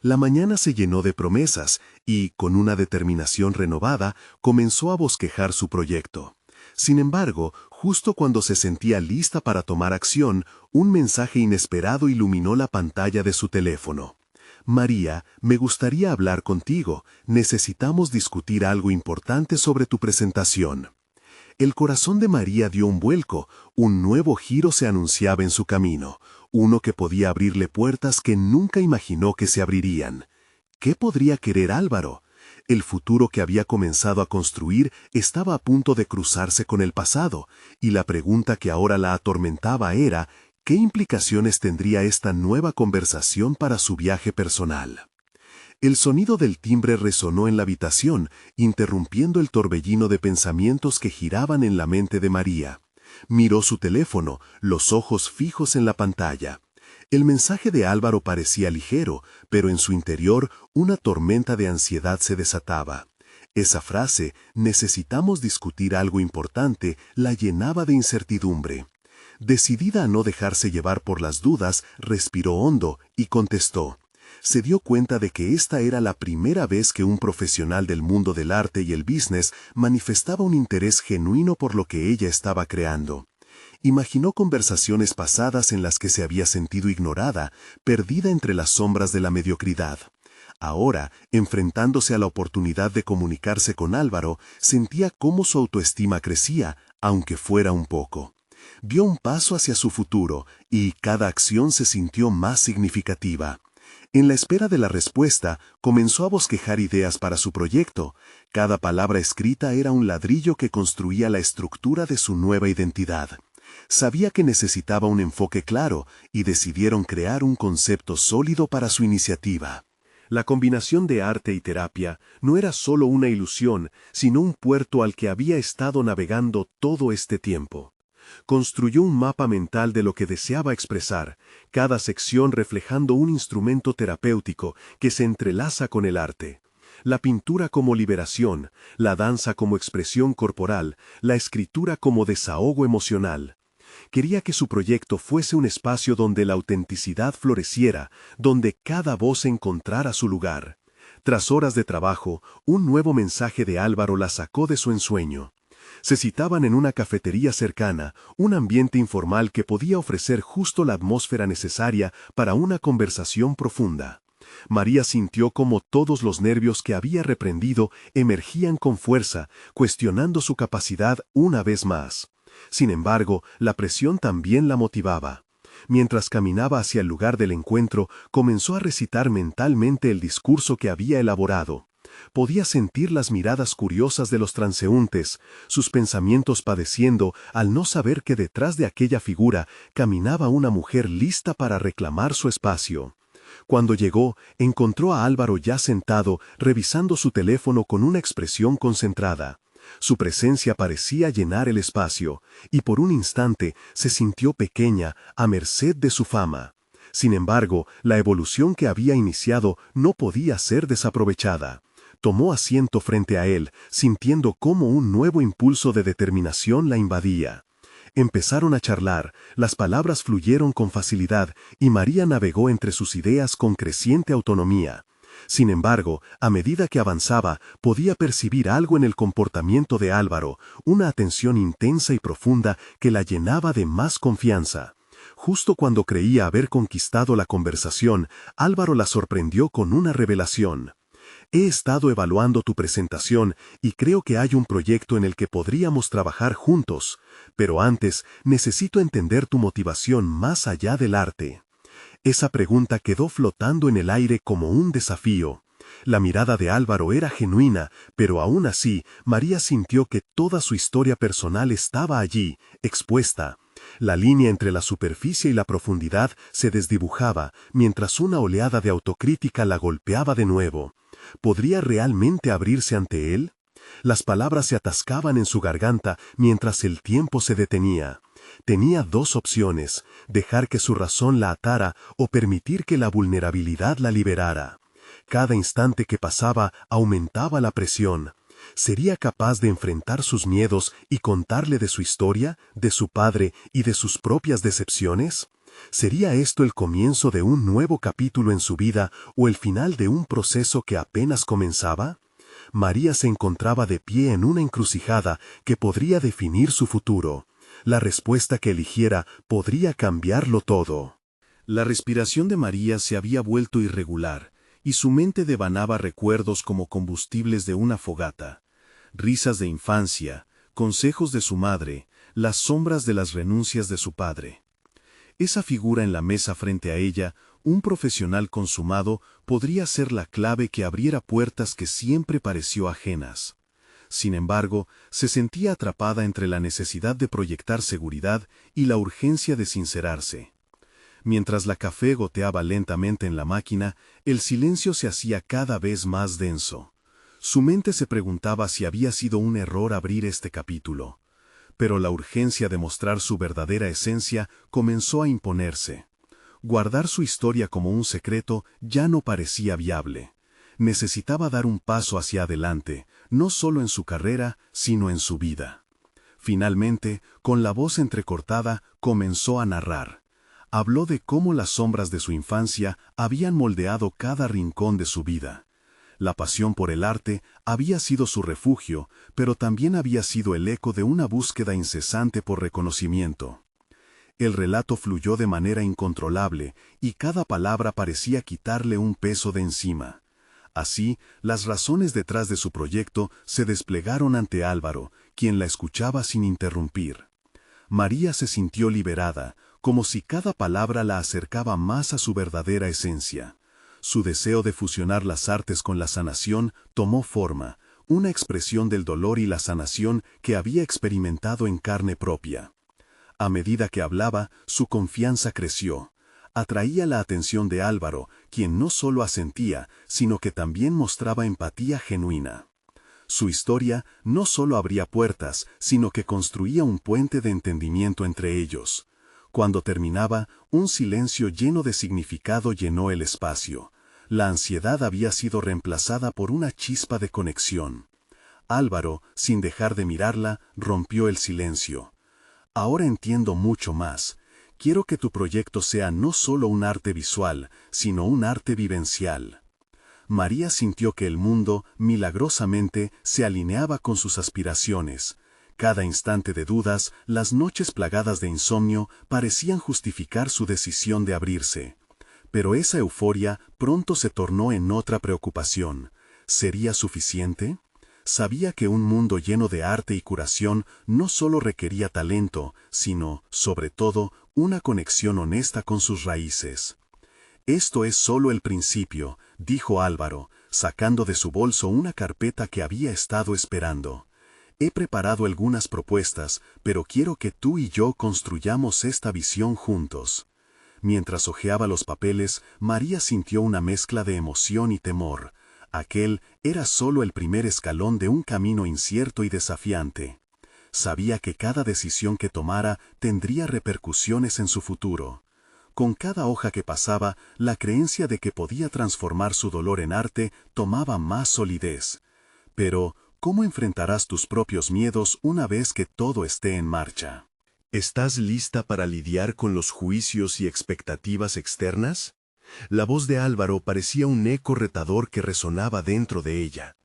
La mañana se llenó de promesas y, con una determinación renovada, comenzó a bosquejar su proyecto. Sin embargo, justo cuando se sentía lista para tomar acción, un mensaje inesperado iluminó la pantalla de su teléfono. María, me gustaría hablar contigo. Necesitamos discutir algo importante sobre tu presentación. El corazón de María dio un vuelco, un nuevo giro se anunciaba en su camino, uno que podía abrirle puertas que nunca imaginó que se abrirían. ¿Qué podría querer Álvaro? El futuro que había comenzado a construir estaba a punto de cruzarse con el pasado, y la pregunta que ahora la atormentaba era, ¿qué implicaciones tendría esta nueva conversación para su viaje personal? El sonido del timbre resonó en la habitación, interrumpiendo el torbellino de pensamientos que giraban en la mente de María. Miró su teléfono, los ojos fijos en la pantalla. El mensaje de Álvaro parecía ligero, pero en su interior una tormenta de ansiedad se desataba. Esa frase, necesitamos discutir algo importante, la llenaba de incertidumbre. Decidida a no dejarse llevar por las dudas, respiró hondo y contestó. Se dio cuenta de que esta era la primera vez que un profesional del mundo del arte y el business manifestaba un interés genuino por lo que ella estaba creando. Imaginó conversaciones pasadas en las que se había sentido ignorada, perdida entre las sombras de la mediocridad. Ahora, enfrentándose a la oportunidad de comunicarse con Álvaro, sentía cómo su autoestima crecía, aunque fuera un poco. Vio un paso hacia su futuro y cada acción se sintió más significativa. En la espera de la respuesta, comenzó a bosquejar ideas para su proyecto. Cada palabra escrita era un ladrillo que construía la estructura de su nueva identidad. Sabía que necesitaba un enfoque claro y decidieron crear un concepto sólido para su iniciativa. La combinación de arte y terapia no era solo una ilusión, sino un puerto al que había estado navegando todo este tiempo. Construyó un mapa mental de lo que deseaba expresar, cada sección reflejando un instrumento terapéutico que se entrelaza con el arte. La pintura como liberación, la danza como expresión corporal, la escritura como desahogo emocional. Quería que su proyecto fuese un espacio donde la autenticidad floreciera, donde cada voz encontrara su lugar. Tras horas de trabajo, un nuevo mensaje de Álvaro la sacó de su ensueño. Se citaban en una cafetería cercana, un ambiente informal que podía ofrecer justo la atmósfera necesaria para una conversación profunda. María sintió como todos los nervios que había reprendido emergían con fuerza, cuestionando su capacidad una vez más. Sin embargo, la presión también la motivaba. Mientras caminaba hacia el lugar del encuentro, comenzó a recitar mentalmente el discurso que había elaborado. Podía sentir las miradas curiosas de los transeúntes, sus pensamientos padeciendo al no saber que detrás de aquella figura caminaba una mujer lista para reclamar su espacio. Cuando llegó, encontró a Álvaro ya sentado, revisando su teléfono con una expresión concentrada. Su presencia parecía llenar el espacio, y por un instante se sintió pequeña, a merced de su fama. Sin embargo, la evolución que había iniciado no podía ser desaprovechada. Tomó asiento frente a él, sintiendo cómo un nuevo impulso de determinación la invadía. Empezaron a charlar, las palabras fluyeron con facilidad y María navegó entre sus ideas con creciente autonomía. Sin embargo, a medida que avanzaba, podía percibir algo en el comportamiento de Álvaro, una atención intensa y profunda que la llenaba de más confianza. Justo cuando creía haber conquistado la conversación, Álvaro la sorprendió con una revelación. He estado evaluando tu presentación y creo que hay un proyecto en el que podríamos trabajar juntos, pero antes necesito entender tu motivación más allá del arte. Esa pregunta quedó flotando en el aire como un desafío. La mirada de Álvaro era genuina, pero aún así, María sintió que toda su historia personal estaba allí, expuesta. La línea entre la superficie y la profundidad se desdibujaba, mientras una oleada de autocrítica la golpeaba de nuevo. ¿Podría realmente abrirse ante él? Las palabras se atascaban en su garganta mientras el tiempo se detenía. Tenía dos opciones: dejar que su razón la atara o permitir que la vulnerabilidad la liberara. Cada instante que pasaba aumentaba la presión. ¿Sería capaz de enfrentar sus miedos y contarle de su historia, de su padre y de sus propias decepciones? ¿Sería esto el comienzo de un nuevo capítulo en su vida o el final de un proceso que apenas comenzaba? María se encontraba de pie en una encrucijada que podría definir su futuro. La respuesta que eligiera podría cambiarlo todo. La respiración de María se había vuelto irregular, y su mente devanaba recuerdos como combustibles de una fogata. Risas de infancia, consejos de su madre, las sombras de las renuncias de su padre. Esa figura en la mesa frente a ella, un profesional consumado, podría ser la clave que abriera puertas que siempre pareció ajenas. Sin embargo, se sentía atrapada entre la necesidad de proyectar seguridad y la urgencia de sincerarse. Mientras la café goteaba lentamente en la máquina, el silencio se hacía cada vez más denso. Su mente se preguntaba si había sido un error abrir este capítulo. Pero la urgencia de mostrar su verdadera esencia comenzó a imponerse. Guardar su historia como un secreto ya no parecía viable. Necesitaba dar un paso hacia adelante, no solo en su carrera, sino en su vida. Finalmente, con la voz entrecortada, comenzó a narrar. Habló de cómo las sombras de su infancia habían moldeado cada rincón de su vida. La pasión por el arte había sido su refugio, pero también había sido el eco de una búsqueda incesante por reconocimiento. El relato fluyó de manera incontrolable y cada palabra parecía quitarle un peso de encima. Así, las razones detrás de su proyecto se desplegaron ante Álvaro, quien la escuchaba sin interrumpir. María se sintió liberada, como si cada palabra la acercaba más a su verdadera esencia. Su deseo de fusionar las artes con la sanación tomó forma, una expresión del dolor y la sanación que había experimentado en carne propia. A medida que hablaba, su confianza creció. Atraía la atención de Álvaro, quien no solo asentía, sino que también mostraba empatía genuina. Su historia no solo abría puertas, sino que construía un puente de entendimiento entre ellos. Cuando terminaba, un silencio lleno de significado llenó el espacio. La ansiedad había sido reemplazada por una chispa de conexión. Álvaro, sin dejar de mirarla, rompió el silencio. Ahora entiendo mucho más. Quiero que tu proyecto sea no solo un arte visual, sino un arte vivencial. María sintió que el mundo, milagrosamente, se alineaba con sus aspiraciones. Cada instante de dudas, las noches plagadas de insomnio, parecían justificar su decisión de abrirse. Pero esa euforia pronto se tornó en otra preocupación. ¿Sería suficiente? Sabía que un mundo lleno de arte y curación no solo requería talento, sino, sobre todo, una conexión honesta con sus raíces. Esto es solo el principio, dijo Álvaro, sacando de su bolso una carpeta que había estado esperando. He preparado algunas propuestas, pero quiero que tú y yo construyamos esta visión juntos. Mientras hojeaba los papeles, María sintió una mezcla de emoción y temor. Aquel era solo el primer escalón de un camino incierto y desafiante. Sabía que cada decisión que tomara tendría repercusiones en su futuro. Con cada hoja que pasaba, la creencia de que podía transformar su dolor en arte tomaba más solidez. Pero, ¿cómo enfrentarás tus propios miedos una vez que todo esté en marcha? ¿Estás lista para lidiar con los juicios y expectativas externas? La voz de Álvaro parecía un eco retador que resonaba dentro de ella.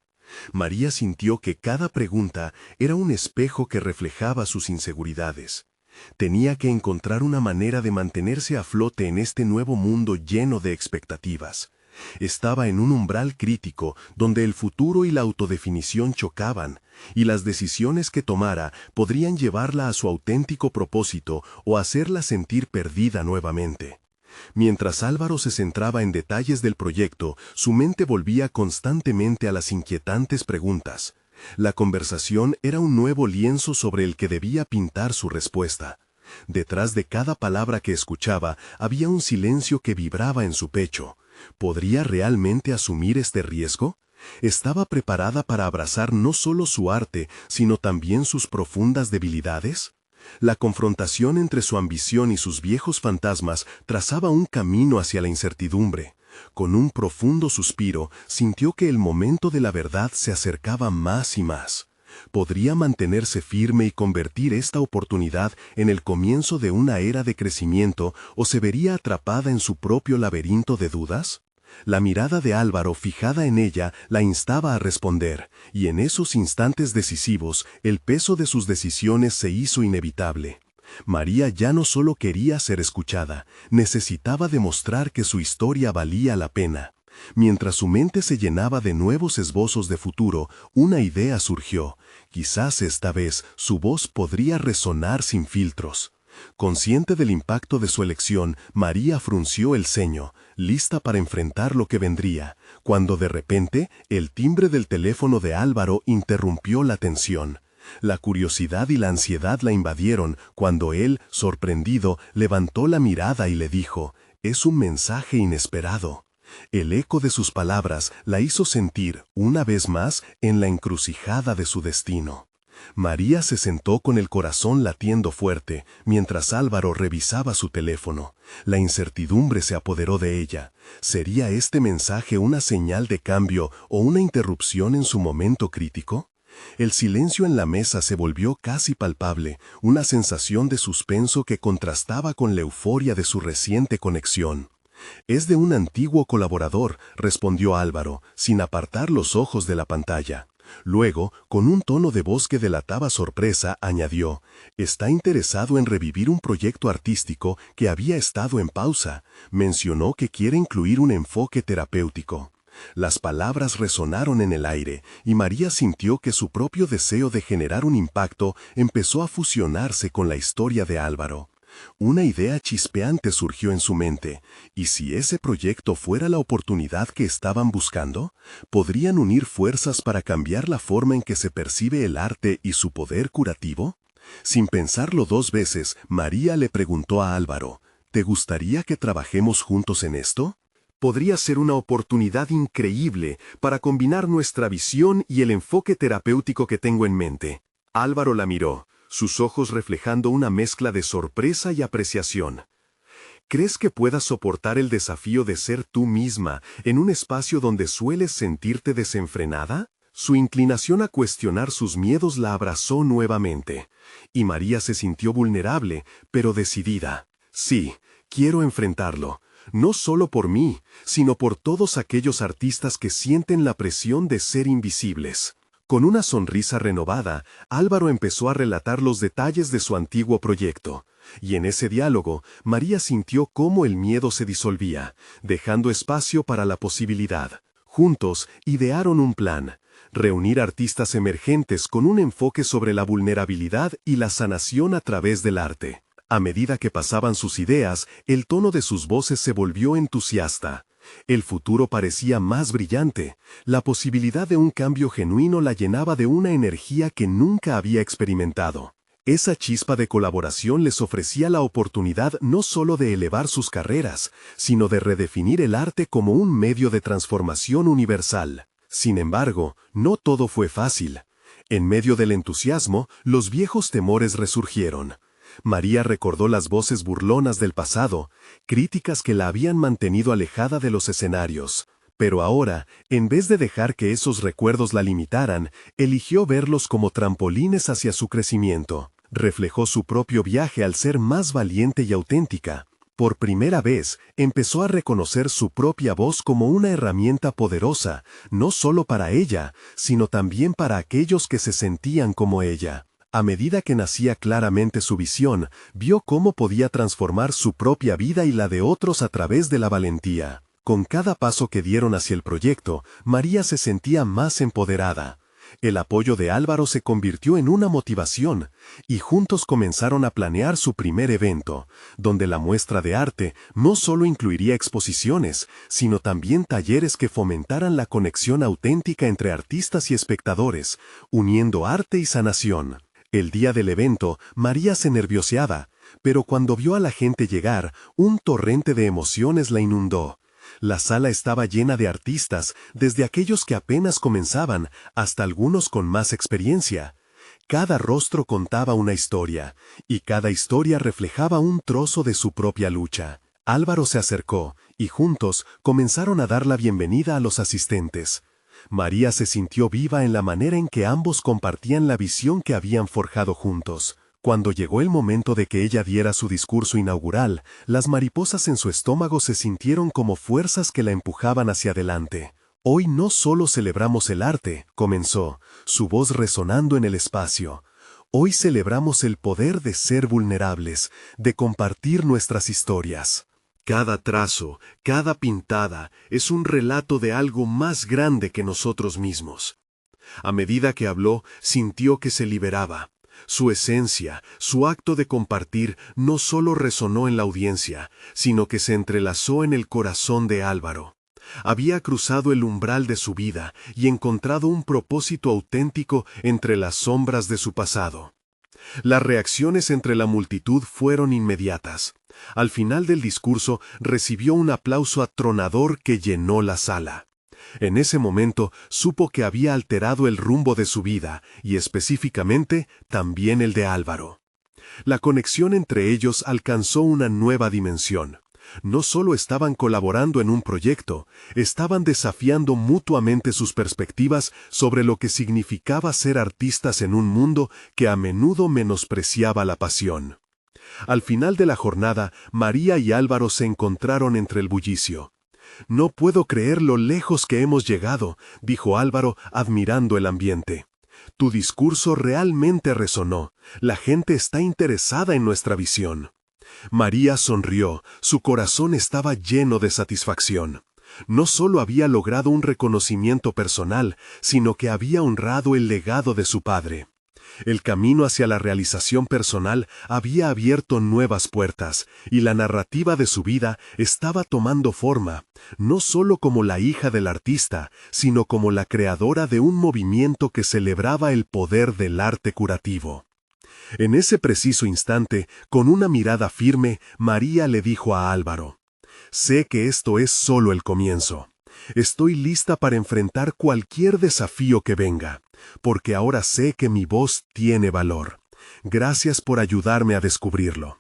María sintió que cada pregunta era un espejo que reflejaba sus inseguridades. Tenía que encontrar una manera de mantenerse a flote en este nuevo mundo lleno de expectativas. Estaba en un umbral crítico donde el futuro y la autodefinición chocaban, y las decisiones que tomara podrían llevarla a su auténtico propósito o hacerla sentir perdida nuevamente. Mientras Álvaro se centraba en detalles del proyecto, su mente volvía constantemente a las inquietantes preguntas. La conversación era un nuevo lienzo sobre el que debía pintar su respuesta. Detrás de cada palabra que escuchaba había un silencio que vibraba en su pecho. ¿Podría realmente asumir este riesgo? ¿Estaba preparada para abrazar no solo su arte, sino también sus profundas debilidades? La confrontación entre su ambición y sus viejos fantasmas trazaba un camino hacia la incertidumbre. Con un profundo suspiro, sintió que el momento de la verdad se acercaba más y más. ¿Podría mantenerse firme y convertir esta oportunidad en el comienzo de una era de crecimiento o se vería atrapada en su propio laberinto de dudas? La mirada de Álvaro fijada en ella la instaba a responder, y en esos instantes decisivos el peso de sus decisiones se hizo inevitable. María ya no solo quería ser escuchada, necesitaba demostrar que su historia valía la pena. Mientras su mente se llenaba de nuevos esbozos de futuro, una idea surgió. Quizás esta vez su voz podría resonar sin filtros. Consciente del impacto de su elección, María frunció el ceño, lista para enfrentar lo que vendría, cuando de repente el timbre del teléfono de Álvaro interrumpió la tensión. La curiosidad y la ansiedad la invadieron cuando él, sorprendido, levantó la mirada y le dijo: «Es un mensaje inesperado». El eco de sus palabras la hizo sentir, una vez más, en la encrucijada de su destino. María se sentó con el corazón latiendo fuerte, mientras Álvaro revisaba su teléfono. La incertidumbre se apoderó de ella. ¿Sería este mensaje una señal de cambio o una interrupción en su momento crítico? El silencio en la mesa se volvió casi palpable, una sensación de suspenso que contrastaba con la euforia de su reciente conexión. «Es de un antiguo colaborador», respondió Álvaro, sin apartar los ojos de la pantalla. Luego, con un tono de voz que delataba sorpresa, añadió: «Está interesado en revivir un proyecto artístico que había estado en pausa. Mencionó que quiere incluir un enfoque terapéutico». Las palabras resonaron en el aire, y María sintió que su propio deseo de generar un impacto empezó a fusionarse con la historia de Álvaro. Una idea chispeante surgió en su mente. ¿Y si ese proyecto fuera la oportunidad que estaban buscando? ¿Podrían unir fuerzas para cambiar la forma en que se percibe el arte y su poder curativo? Sin pensarlo dos veces, María le preguntó a Álvaro: «¿Te gustaría que trabajemos juntos en esto? Podría ser una oportunidad increíble para combinar nuestra visión y el enfoque terapéutico que tengo en mente». Álvaro la miró, sus ojos reflejando una mezcla de sorpresa y apreciación. «¿Crees que puedas soportar el desafío de ser tú misma en un espacio donde sueles sentirte desenfrenada?» Su inclinación a cuestionar sus miedos la abrazó nuevamente, y María se sintió vulnerable, pero decidida. «Sí, quiero enfrentarlo. No solo por mí, sino por todos aquellos artistas que sienten la presión de ser invisibles». Con una sonrisa renovada, Álvaro empezó a relatar los detalles de su antiguo proyecto, y en ese diálogo, María sintió cómo el miedo se disolvía, dejando espacio para la posibilidad. Juntos, idearon un plan: reunir artistas emergentes con un enfoque sobre la vulnerabilidad y la sanación a través del arte. A medida que pasaban sus ideas, el tono de sus voces se volvió entusiasta. El futuro parecía más brillante. La posibilidad de un cambio genuino la llenaba de una energía que nunca había experimentado. Esa chispa de colaboración les ofrecía la oportunidad no solo de elevar sus carreras, sino de redefinir el arte como un medio de transformación universal. Sin embargo, no todo fue fácil. En medio del entusiasmo, los viejos temores resurgieron. María recordó las voces burlonas del pasado, críticas que la habían mantenido alejada de los escenarios. Pero ahora, en vez de dejar que esos recuerdos la limitaran, eligió verlos como trampolines hacia su crecimiento. Reflejó su propio viaje al ser más valiente y auténtica. Por primera vez, empezó a reconocer su propia voz como una herramienta poderosa, no solo para ella, sino también para aquellos que se sentían como ella. A medida que nacía claramente su visión, vio cómo podía transformar su propia vida y la de otros a través de la valentía. Con cada paso que dieron hacia el proyecto, María se sentía más empoderada. El apoyo de Álvaro se convirtió en una motivación, y juntos comenzaron a planear su primer evento, donde la muestra de arte no solo incluiría exposiciones, sino también talleres que fomentaran la conexión auténtica entre artistas y espectadores, uniendo arte y sanación. El día del evento, María se nervioseaba, pero cuando vio a la gente llegar, un torrente de emociones la inundó. La sala estaba llena de artistas, desde aquellos que apenas comenzaban hasta algunos con más experiencia. Cada rostro contaba una historia, y cada historia reflejaba un trozo de su propia lucha. Álvaro se acercó, y juntos comenzaron a dar la bienvenida a los asistentes. María se sintió viva en la manera en que ambos compartían la visión que habían forjado juntos. Cuando llegó el momento de que ella diera su discurso inaugural, las mariposas en su estómago se sintieron como fuerzas que la empujaban hacia adelante. «Hoy no solo celebramos el arte», comenzó, su voz resonando en el espacio. «Hoy celebramos el poder de ser vulnerables, de compartir nuestras historias». Cada trazo, cada pintada, es un relato de algo más grande que nosotros mismos. A medida que habló, sintió que se liberaba. Su esencia, su acto de compartir, no solo resonó en la audiencia, sino que se entrelazó en el corazón de Álvaro. Había cruzado el umbral de su vida y encontrado un propósito auténtico entre las sombras de su pasado. Las reacciones entre la multitud fueron inmediatas. Al final del discurso recibió un aplauso atronador que llenó la sala. En ese momento supo que había alterado el rumbo de su vida y específicamente también el de Álvaro. La conexión entre ellos alcanzó una nueva dimensión. No solo estaban colaborando en un proyecto, estaban desafiando mutuamente sus perspectivas sobre lo que significaba ser artistas en un mundo que a menudo menospreciaba la pasión. Al final de la jornada, María y Álvaro se encontraron entre el bullicio. «No puedo creer lo lejos que hemos llegado», dijo Álvaro, admirando el ambiente. «Tu discurso realmente resonó. La gente está interesada en nuestra visión». María sonrió, su corazón estaba lleno de satisfacción. No solo había logrado un reconocimiento personal, sino que había honrado el legado de su padre. El camino hacia la realización personal había abierto nuevas puertas, y la narrativa de su vida estaba tomando forma, no solo como la hija del artista, sino como la creadora de un movimiento que celebraba el poder del arte curativo. En ese preciso instante, con una mirada firme, María le dijo a Álvaro: «Sé que esto es solo el comienzo. Estoy lista para enfrentar cualquier desafío que venga, porque ahora sé que mi voz tiene valor. Gracias por ayudarme a descubrirlo».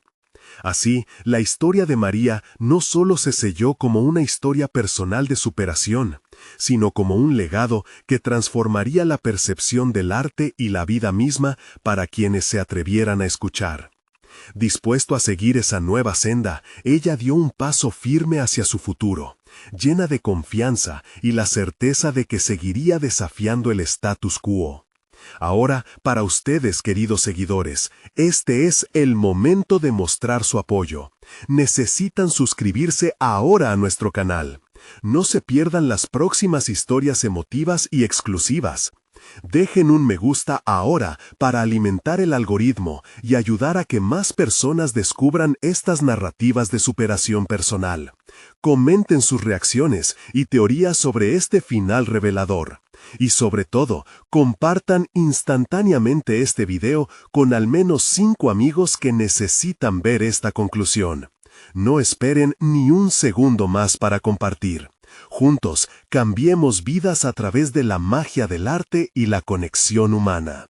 Así, la historia de María no solo se selló como una historia personal de superación, sino como un legado que transformaría la percepción del arte y la vida misma para quienes se atrevieran a escuchar. Dispuesto a seguir esa nueva senda, ella dio un paso firme hacia su futuro, llena de confianza y la certeza de que seguiría desafiando el status quo. Ahora, para ustedes, queridos seguidores, este es el momento de mostrar su apoyo. Necesitan suscribirse ahora a nuestro canal. No se pierdan las próximas historias emotivas y exclusivas. Dejen un me gusta ahora para alimentar el algoritmo y ayudar a que más personas descubran estas narrativas de superación personal. Comenten sus reacciones y teorías sobre este final revelador. Y sobre todo, compartan instantáneamente este video con al menos 5 amigos que necesitan ver esta conclusión. No esperen ni un segundo más para compartir. Juntos, cambiemos vidas a través de la magia del arte y la conexión humana.